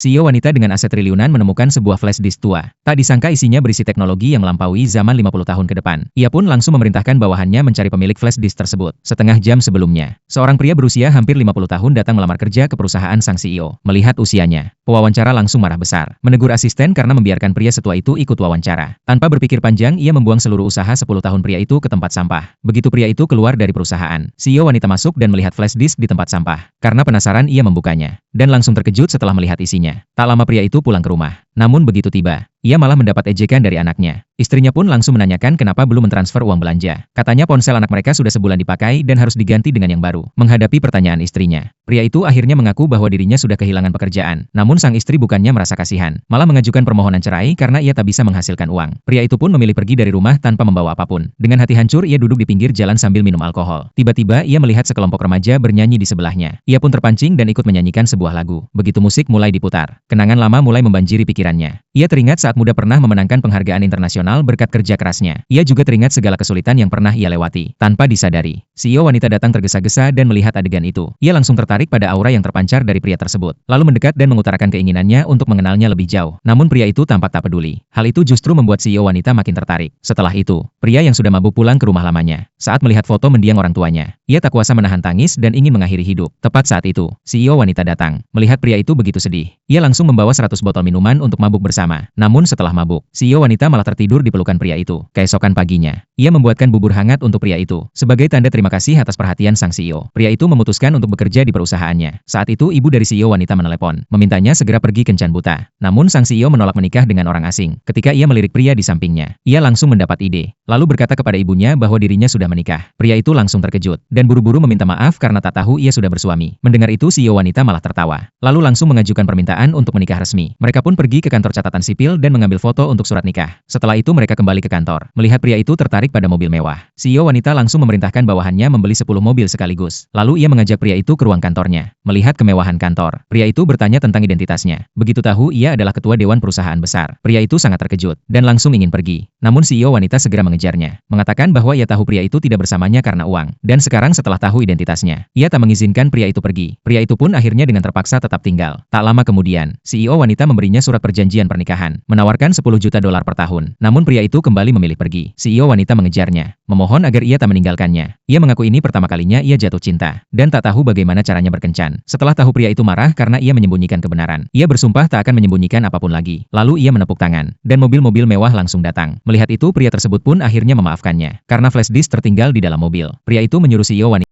CEO wanita dengan aset triliunan menemukan sebuah flash disk tua. Tak disangka isinya berisi teknologi yang melampaui zaman 50 tahun ke depan. Ia pun langsung memerintahkan bawahannya mencari pemilik flash disk tersebut. Setengah jam sebelumnya, seorang pria berusia hampir 50 tahun datang melamar kerja ke perusahaan sang CEO. Melihat usianya, pewawancara langsung marah besar. Menegur asisten karena membiarkan pria setua itu ikut wawancara. Tanpa berpikir panjang, ia membuang seluruh usaha 10 tahun pria itu ke tempat sampah. Begitu pria itu keluar dari perusahaan, CEO wanita masuk dan melihat flash disk di tempat sampah. Karena penasaran, ia membukanya. Dan langsung terkejut setelah melihat isinya. Tak lama pria itu pulang ke rumah. Namun begitu tiba, ia malah mendapat ejekan dari anaknya. Istrinya pun langsung menanyakan kenapa belum mentransfer uang belanja. Katanya ponsel anak mereka sudah sebulan dipakai dan harus diganti dengan yang baru. Menghadapi pertanyaan istrinya, pria itu akhirnya mengaku bahwa dirinya sudah kehilangan pekerjaan. Namun sang istri bukannya merasa kasihan, malah mengajukan permohonan cerai karena ia tak bisa menghasilkan uang. Pria itu pun memilih pergi dari rumah tanpa membawa apapun. Dengan hati hancur, ia duduk di pinggir jalan sambil minum alkohol. Tiba-tiba ia melihat sekelompok remaja bernyanyi di sebelahnya. Ia pun terpancing dan ikut menyanyikan sebuah lagu. Begitu musik mulai diputar, kenangan lama mulai membanjiri pikirannya. Ia teringat saat muda pernah memenangkan penghargaan internasional berkat kerja kerasnya. Ia juga teringat segala kesulitan yang pernah ia lewati. Tanpa disadari, CEO wanita datang tergesa-gesa dan melihat adegan itu. Ia langsung tertarik pada aura yang terpancar dari pria tersebut. Lalu mendekat dan mengutarakan keinginannya untuk mengenalnya lebih jauh. Namun pria itu tampak tak peduli. Hal itu justru membuat CEO wanita makin tertarik. Setelah itu, pria yang sudah mabuk pulang ke rumah lamanya. Saat melihat foto mendiang orang tuanya, ia tak kuasa menahan tangis dan ingin mengakhiri hidup. Tepat saat itu, CEO wanita datang. Melihat pria itu begitu sedih, ia langsung membawa 100 botol minuman untuk mabuk bersama. Namun setelah mabuk, CEO wanita malah tertidur di pelukan pria itu. Keesokan paginya, ia membuatkan bubur hangat untuk pria itu. Sebagai tanda terima kasih atas perhatian sang CEO, pria itu memutuskan untuk bekerja di perusahaannya. Saat itu ibu dari CEO wanita menelepon, memintanya segera pergi kencan buta. Namun sang CEO menolak menikah dengan orang asing. Ketika ia melirik pria di sampingnya, ia langsung mendapat ide. Lalu berkata kepada ibunya bahwa dirinya sudah menikah. Pria itu langsung terkejut, dan buru-buru meminta maaf karena tak tahu ia sudah bersuami. Mendengar itu CEO wanita malah tertawa. Lalu langsung mengajukan permintaan untuk menikah resmi. Mereka pun pergi ke kantor catatan sipil dan mengambil foto untuk surat nikah. Setelah itu mereka kembali ke kantor. Melihat pria itu tertarik pada mobil mewah, CEO wanita langsung memerintahkan bawahannya membeli 10 mobil sekaligus. Lalu ia mengajak pria itu ke ruang kantornya. Melihat kemewahan kantor, pria itu bertanya tentang identitasnya. Begitu tahu ia adalah ketua dewan perusahaan besar, pria itu sangat terkejut dan langsung ingin pergi. Namun CEO wanita segera mengejarnya, mengatakan bahwa ia tahu pria itu tidak bersamanya karena uang. Dan sekarang setelah tahu identitasnya, ia tak mengizinkan pria itu pergi. Pria itu pun akhirnya dengan terpaksa tetap tinggal. Tak lama kemudian, CEO wanita memberinya surat perjanjian pernikahan, menawarkan 10 juta dolar per tahun. Namun pria itu kembali memilih pergi. CEO wanita mengejarnya, memohon agar ia tak meninggalkannya. Ia mengaku ini pertama kalinya ia jatuh cinta, dan tak tahu bagaimana caranya berkencan. Setelah tahu pria itu marah karena ia menyembunyikan kebenaran, ia bersumpah tak akan menyembunyikan apapun lagi. Lalu ia menepuk tangan, dan mobil-mobil mewah langsung datang. Melihat itu pria tersebut pun akhirnya memaafkannya, karena flash disk tertinggal di dalam mobil. Pria itu menyuruh CEO wanita